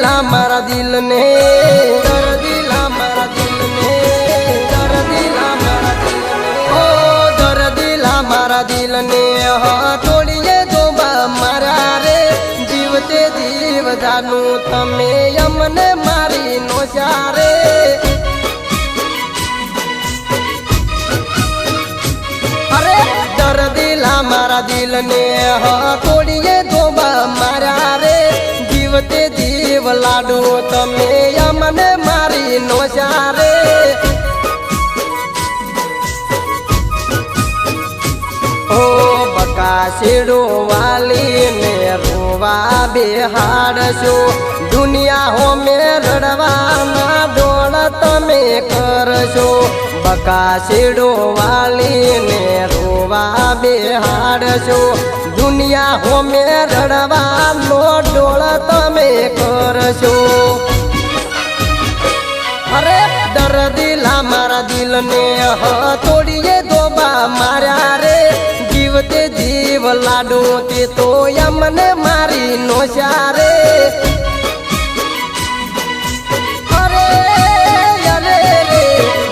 दिला मारा दिल ने कर दिला मारा दिल ने कर दिला मारा दिल ने ओ कर दिला मारा दिल ने तोड़िए दो मारा रे जीवते जीव जानू तमे यमने मारी नो सारे अरे डर दिला मारा दिल ने तोड़िए दो मारा रे जीवते जीव लाडू तमे यमने मारी नो सारे ओ बकाशेड़ो वाली ने रोवा बेहाड़शो दुनिया हो में रड़वाना डोलत में करशो बकाशेड़ो वाली ने रोवा बेहाड़शो दुनिया हो में रड़वानो डोलत में करशो अरे डर दिला मारा दिल ने तोड़िए दो मारा रे जीवते जीव लाडू ते तो यमने मारी नो सारे अरे अरे रे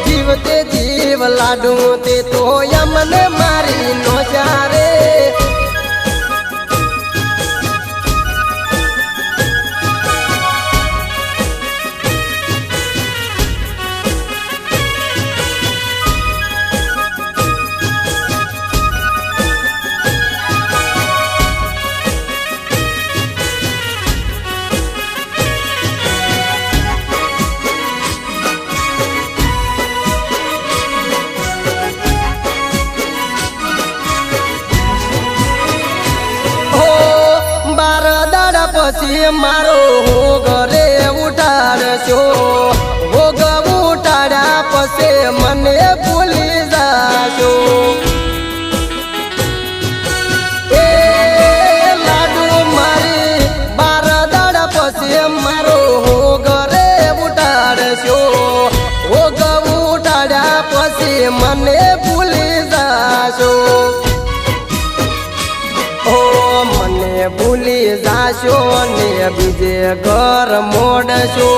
जीवते जीव लाडू ते तो यमने मारी नो सारे पछी मारो हो घरे उठाड़शो हो ग उठाड़ा पछे मने भूली जाशो ए लाडू मारी 12 दाड़ा पछी मारो हो घरे उठाड़शो हो ग उठाड़ा पछी मने भूली जाशो भूली जाशो ने बीजे घर मोड़शो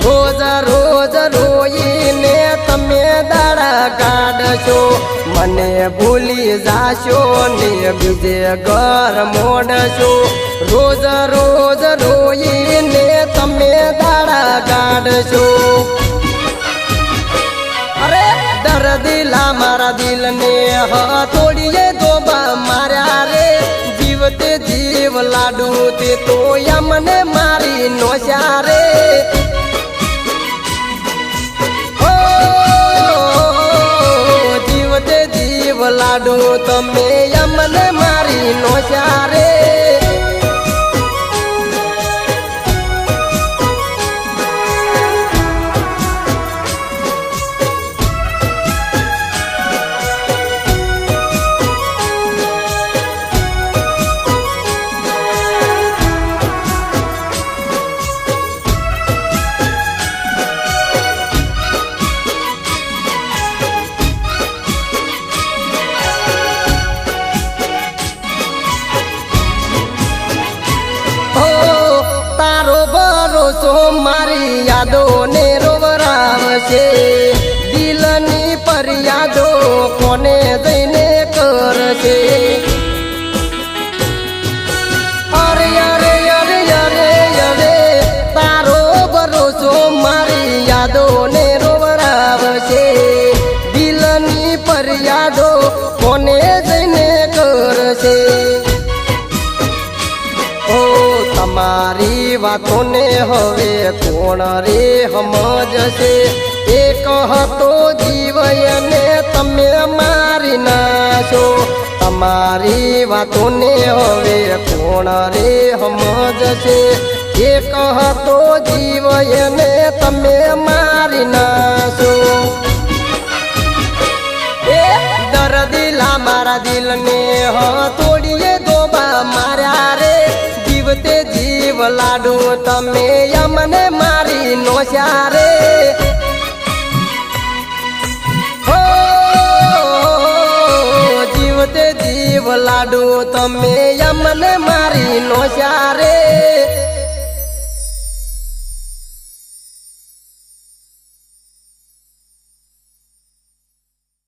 रोज रोज रोईने तमे दाड़ा काढ़शो मने भूली जाशो ने बीजे घर मोड़शो रोज रोज रोईने तमे दाड़ा काढ़शो अरे डर दिला मारा दिल ने तोड़िए दो मारा रे जीवते जीव लाडू ते तो यमने मारी नो सारे ओ जीवते जीव लाडू तमे यमने मारी नो सारे भरोसो मारी यादो ने रोवरावशे दिलनी पर यादो कोने जईने करशे अरे अरे अरे अरे अरे तारो भरोसो मारी यादो ने रोवरावशे दिलनी पर यादो कोने जईने करशे तमारी वातों ने हवे कोण रे समझशे एक हतो जीवयने तमे मारी नाशो तमारी वातों ने हवे कोण रे समझशे एक हतो जीवयने तमे मारी नाशो ए डर दिला मारा दिल ने तोड़िए दो मारा रे जीवते जीव लाडू तमे यमने मारी नो सारे हो जीवते जीव लाडू तमे यमने मारी नो सारे।